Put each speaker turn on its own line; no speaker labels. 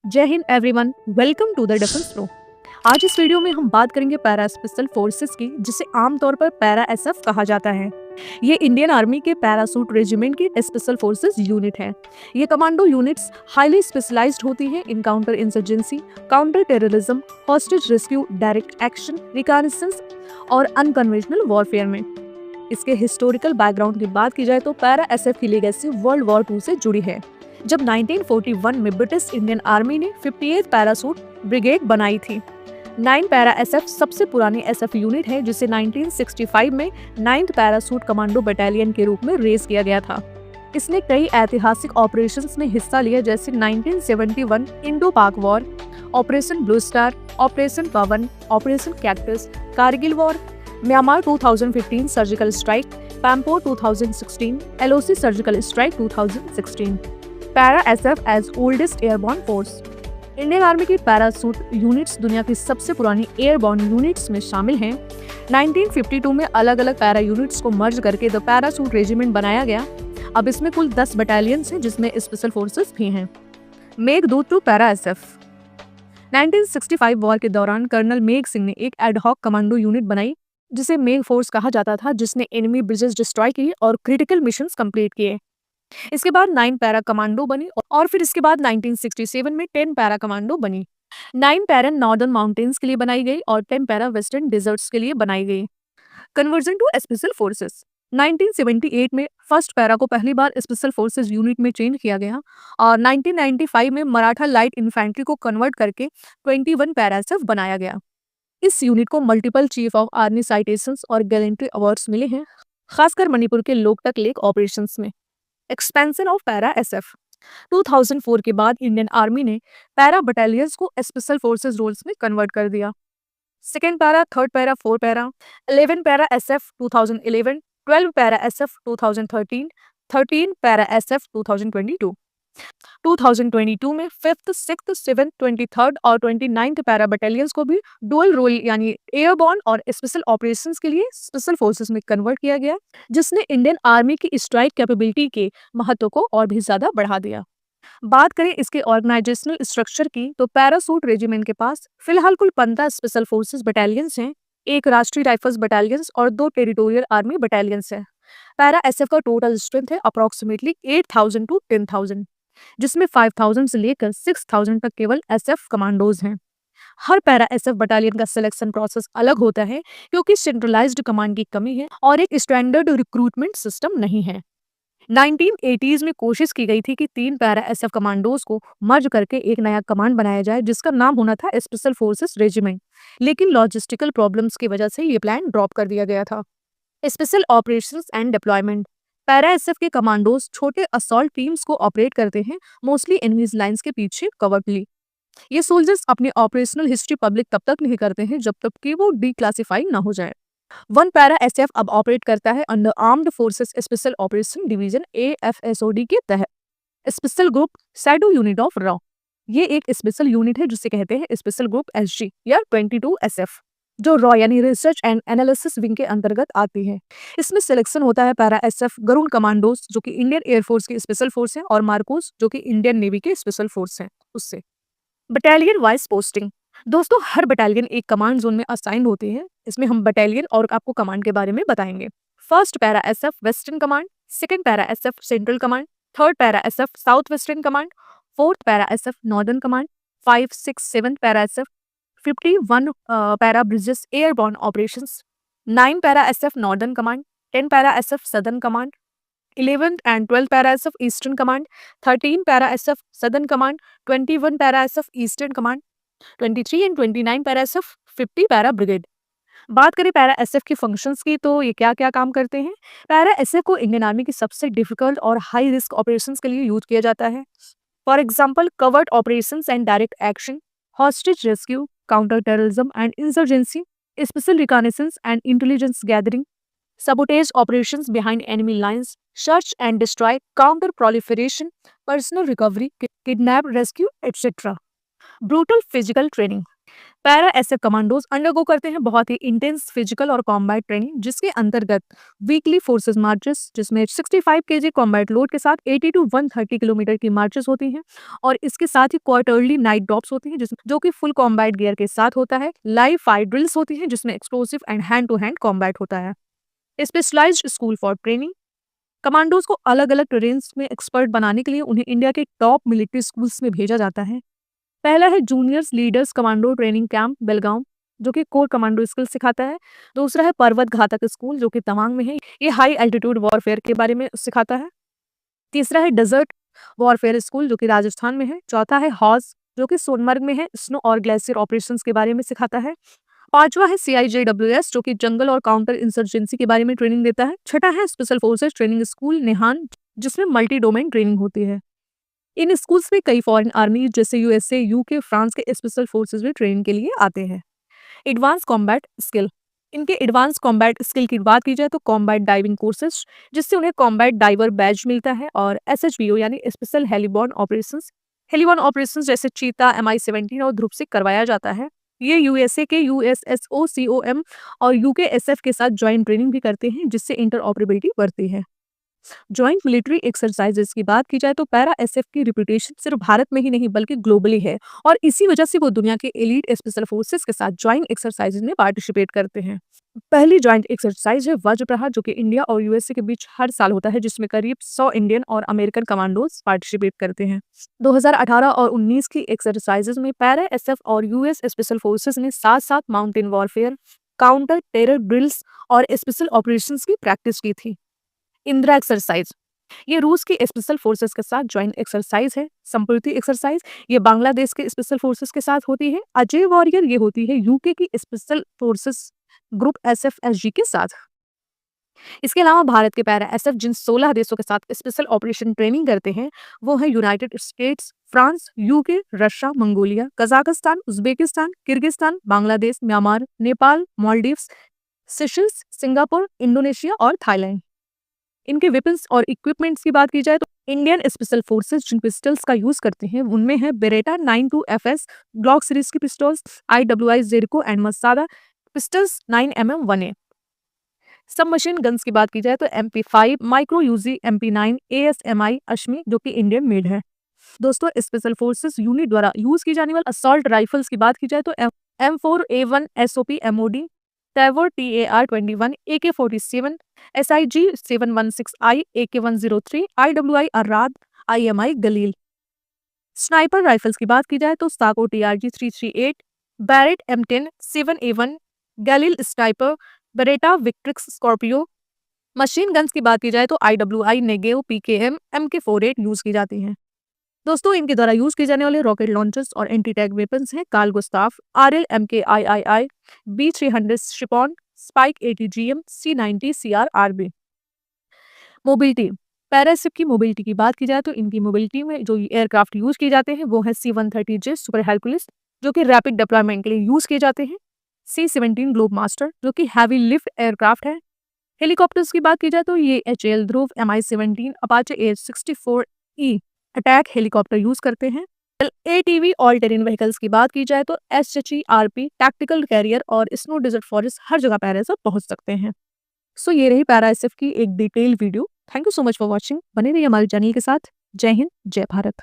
जय हिंद everyone, welcome to the defence pro. आज इस वीडियो में हम बात करेंगे पैरा स्पेशल फोर्सेस की, जिसे आमतौर पर पैरा एसएफ कहा जाता है। ये इंडियन आर्मी के पैरासूट रेजिमेंट की स्पेशल फोर्सेस यूनिट है। ये कमांडो यूनिट्स हाईली स्पेशलाइज्ड होती हैं in counter insurgency, counter terrorism, hostage rescue, direct action, reconnaissance और अनकन्वेंशनल वॉरफेयर में। इसके हिस्टोरिकल बैकग्राउंड की बात की जाए तो पैरा एसएफ की लेगेसी वर्ल्ड वॉर 2 से जुड़ी है, जब 1941 में ब्रिटिश इंडियन आर्मी ने 58 पैरासूट ब्रिगेड बनाई थी। 9 पैरा एसएफ सबसे पुरानी एसएफ यूनिट है, जिसे 1965 में 9th पैरासूट कमांडो बटालियन के रूप में रेज किया गया था। इसने कई ऐतिहासिक ऑपरेशंस में हिस्सा लिया, जैसे 1971 Indo Pak war, operation Blue Star, operation Pawan, operation Cactus, Kargil war, Myanmar 2015 surgical strike, पैम्पो 2016, LOC surgical strike 2016। Para SF as oldest airborne force. Indian army की पैरासूट यूनिट्स दुनिया की सबसे पुरानी एयरबॉर्न यूनिट्स में शामिल हैं। 1952 में अलग अलग पैरा यूनिट्स को मर्ज करके द पैरासूट रेजिमेंट बनाया गया। अब इसमें कुल 10 बटालियंस हैं, जिसमें स्पेशल फोर्सेस भी हैं। Meghdoot two para SF. 1965 war के दौरान कर्नल मेघ सिंह ने एक एडहॉक कमांडो यूनिट बनाई, जिसे मेघ फोर्स कहा जाता था, जिसने एनिमी ब्रिजेस डिस्ट्रॉय किए और क्रिटिकल मिशंस कंप्लीट किए। इसके बाद 9 पैरा कमांडो बनी और फिर इसके बाद 1967 में 10 पैरा कमांडो बनी। 9 पैरा नॉर्दर्न माउंटेन्स के लिए बनाई गई और 10 पैरा वेस्टर्न डिजर्ट्स के लिए बनाई गई। Conversion to special forces. 1978 में फर्स्ट पैरा को पहली बार स्पेशल फोर्सेस यूनिट में चेंज किया गया और 1995 में मराठा लाइट इन्फेंट्री को कन्वर्ट करके 21 पैरा एसएफ बनाया गया। इस यूनिट को multiple chief of army citations और गैलेंट्री अवार्ड्स मिले हैं, खासकर मणिपुर के लोकटक लेक ऑपरेशंस में। Expansion of para SF. 2004 के बाद इंडियन आर्मी ने पैरा बटालियंस को स्पेशल फोर्सेस रोल्स में कन्वर्ट कर दिया। Second para, third para, 4 para, 11 para SF 2011, 12 para SF 2013, 13 para SF 2022। 2022 में 5th, 6th, 7th, 23rd और 29th पैरा बटालियंस को भी डुअल रोल यानी एयरबॉर्न और स्पेशल ऑपरेशंस के लिए स्पेशल फोर्सेस में कन्वर्ट किया गया, जिसने इंडियन आर्मी की स्ट्राइक कैपेबिलिटी के महत्व को और भी ज्यादा बढ़ा दिया। बात करें इसके ऑर्गेनाइजेशनल स्ट्रक्चर की, तो पैरासूट रेजिमेंट के पास फिलहाल कुल 15 स्पेशल फोर्सेस बटालियंस हैं, एक राष्ट्रीय राइफल्स बटालियंस और 2 टेरिटोरियल आर्मी बटालियंस हैं। पैरा एसएफ का टोटल स्ट्रेंथ है अप्रोक्सीमेटली 8,000 टू 10,000, जिसमें 5,000 से लेकर 6,000 तक केवल एसएफ कमांडोज हैं। हर पैरा एसएफ बटालियन का सिलेक्शन प्रोसेस अलग होता है, क्योंकि सेंट्रलाइज्ड कमांड की कमी है और एक स्टैंडर्ड रिक्रूटमेंट सिस्टम नहीं है। 1980s में कोशिश की गई थी कि 3 पैरा एसएफ कमांडोज को मर्ज करके एक नया कमांड बनाया जाए, जिसका नाम होना था स्पेशल फोर्सेस रेजिमेंट, लेकिन लॉजिस्टिकल प्रॉब्लम्स की वजह से ये प्लान ड्रॉप कर दिया गया था। Special operations and deployment. Para SF के कमांडोज छोटे असॉल्ट टीम्स को ऑपरेट करते हैं, मोस्टली एनिमीज लाइंस के पीछे कवर्टली। ये सोल्जर्स अपनी ऑपरेशनल हिस्ट्री पब्लिक तब तक नहीं करते हैं जब तक कि वो डिक्लासिफाई ना हो जाए। 1 पैरा एसएफ अब ऑपरेट करता है under armed forces special operation division AFSOD के तहत। Special group shadow unit of रॉ। ये एक स्पेशल यूनिट है जिसे कहते हैं स्पेशल ग्रुप एसजी या 22 एसएफ, जो रॉ यानी रिसर्च एंड एनालिसिस विंग के अंतर्गत आती है। इसमें सिलेक्शन होता है पैरा एसएफ गरुण कमांडोज, जो कि इंडियन एयरफोर्स की स्पेशल फोर्स है, और मार्कोस, जो कि इंडियन नेवी के स्पेशल फोर्स है, उससे। Battalion wise posting. दोस्तों, हर बटालियन एक कमांड जोन में असाइन होती है। इसमें हम बटालियन और आपको कमांड के बारे में बताएंगे। First para SF western command, second para SF central command, third para SF south western command, fourth para SF northern command, 5, 6, 7 para SF 51 para bridges airborne operations, 9 para SF northern command, 10 para SF southern command, 11th and 12th para SF eastern command, 13 para SF southern command, 21 para SF eastern command, 23 and 29 para SF 50 para brigade. बात करें para SF की functions की, तो ये क्या क्या काम करते हैं। पैरा एसएफ को इंडियन आर्मी की सबसे डिफिकल्ट और हाई रिस्क ऑपरेशंस के लिए यूज किया जाता है। For example, covert operations and direct action, hostage rescue, counter terrorism and insurgency, special reconnaissance and intelligence gathering, sabotage operations behind enemy lines, search and destroy, counter proliferation, personal recovery, kidnap, rescue, etc. Brutal physical training. Para SF commandos undergo करते हैं बहुत ही intense physical और combat training, जिसके अंतर्गत weekly forces marches, जिसमें 65 KG combat load के साथ 80 to 130 kilometre की मार्चेस होती हैं, और इसके साथ ही क्वार्टरली नाइट ड्रॉप्स होती हैं जिसमें जो कि फुल कॉम्बैट गियर के साथ होता है। लाइव फायर ड्रिल्स होती हैं जिसमें explosive and hand to hand combat होता है। Specialised school for training commandos को अलग अलग टेरेन्स में एक्सपर्ट बनाने के लिए उन्हें इंडिया के टॉप मिलिट्री स्कूल्स में भेजा जाता है। पहला है juniors leaders commando training camp Belgaum, जो कि कोर कमांडो स्किल सिखाता है। दूसरा है पर्वत घातक स्कूल, जो कि तवांग में है, ये हाई एल्टीट्यूड वॉरफेयर के बारे में सिखाता है। तीसरा है डेजर्ट वॉरफेयर स्कूल, जो कि राजस्थान में है। चौथा है हॉज, जो कि सोनमर्ग में है, स्नो और ग्लेशियर ऑपरेशंस के बारे में सिखाता है। पांचवा है CIJWS, जो कि जंगल और काउंटर इंसर्जेंसी के बारे में ट्रेनिंग देता है। छठा है स्पेशल फोर्सेस ट्रेनिंग स्कूल नेहान, जिसमें मल्टी डोमेन ट्रेनिंग होती है। इन स्कूल्स में कई फॉरेन आर्मी जैसे USA, UK, फ्रांस के स्पेशल फोर्सेस भी ट्रेनिंग के लिए आते हैं। एडवांस कॉम्बैट स्किल, इनके एडवांस कॉम्बैट स्किल की बात की जाए तो कॉम्बैट डाइविंग कोर्सेज, जिससे उन्हें कॉम्बैट डाइवर बैज मिलता है, और SHBO यानी स्पेशल हेलीबॉर्न ऑपरेशंस जैसे चीता, MI-17 और ध्रुव से करवाया जाता है। ये USA के USSOCOM और UKSF के साथ ज्वाइंट ट्रेनिंग भी करते हैं, जिससे इंटरऑपरेबिलिटी बढ़ती है। जॉइंट मिलिट्री एक्सरसाइजेस की बात की जाए तो पैरा एसएफ की रिपुटेशन सिर्फ भारत में ही नहीं बल्कि ग्लोबली है, और इसी वजह से वो दुनिया के एलीट स्पेशल फोर्सेस के साथ जॉइंट एक्सरसाइजेज में पार्टिसिपेट करते हैं। पहली जॉइंट एक्सरसाइज है वज्र प्रहार, जो कि इंडिया और USA के बीच हर साल होता है, जिसमें करीब 100 इंडियन और अमेरिकन कमांडोज पार्टिसिपेट करते हैं। 2018 और 19 की एक्सरसाइजेज में पैरा एसएफ और US स्पेशल फोर्सेस ने साथ साथ mountain warfare, counter terror drills और स्पेशल ऑपरेशंस की प्रैक्टिस की थी। इंदिरा एक्सरसाइज, ये रूस की स्पेशल फोर्सेस के साथ ज्वाइंट एक्सरसाइज है। संप्रति एक्सरसाइज, ये बांग्लादेश के स्पेशल फोर्सेस के साथ होती है। अजय वॉरियर, ये होती है यूके की स्पेशल फोर्सेस ग्रुप SFSG के साथ। इसके अलावा भारत के पैरा एसएफ जिन 16 देशों के साथ स्पेशल ऑपरेशन ट्रेनिंग करते हैं वो है United States, France, UK, Russia, Mongolia, Kazakhstan, Uzbekistan, Kyrgyzstan, Bangladesh, Myanmar, Nepal, Maldives, Seychelles, Singapore, Indonesia और थाईलैंड। इनके वेपन्स और इक्विपमेंट्स की बात की जाए तो इंडियन स्पेशल फोर्सेस जिन पिस्टल्स का यूज करते हैं उनमें है बेरेटा 92FS ग्लॉक सीरीज की pistols, IWI Jericho and Masada pistols 9mm 1A। सब मशीन गन्स की बात की जाए तो MP5, micro UG, MP9, ASMI Ashmi, जो कि इंडियन मेड है। दोस्तों, स्पेशल फोर्सेस यूनिट द्वारा यूज की जाने वाली असॉल्ट राइफल्स की बात की जाए तो M4A1 SOP MOD, Tavor TAR-21, AK-47, SIG 716I, AK-103, IWI Arad, IMI Galil. Sniper rifles की बात की जाए तो Sako TRG 338, Barrett M10 7A1, Galil sniper, Beretta Victrix Scorpio. Machine guns की बात की जाए तो IWI Negev, PKM, MK48 use की जाती हैं। दोस्तों, इनके द्वारा यूज किए जाने वाले रॉकेट लॉन्चर्स और एंटी टैंक वेपन्स हैं Carl Gustaf, RL MK-III, B300 Shipon, Spike 80GM, C90 CR-RB। Mobility, पैरासिप की मोबिलिटी की बात की जाए तो इनकी मोबिलिटी में जो एयरक्राफ्ट यूज किए जाते हैं वो है C-130J सुपर हेरकुलिस, जो कि रैपिड डिप्लॉयमेंट के लिए यूज किए जाते हैं। C-17 ग्लोब मास्टर, जो कि हैवी लिफ्ट एयरक्राफ्ट है। हेलीकॉप्टर्स की बात की जाए तो ये HAL ध्रुव, MI-17, Apache AH-64E attack helicopter use करते हैं। ATV ऑल टेरेन व्हीकल्स की बात की जाए तो SHERP टैक्टिकल कैरियर और स्नो डेजर्ट फॉरेस्ट हर जगह पैरा एसएफ पहुंच सकते हैं। सो ये रही पैरा एसएफ की एक detail video. Thank you so much for watching. बने रहिए हमारे चैनल के साथ। जय हिंद, जय भारत।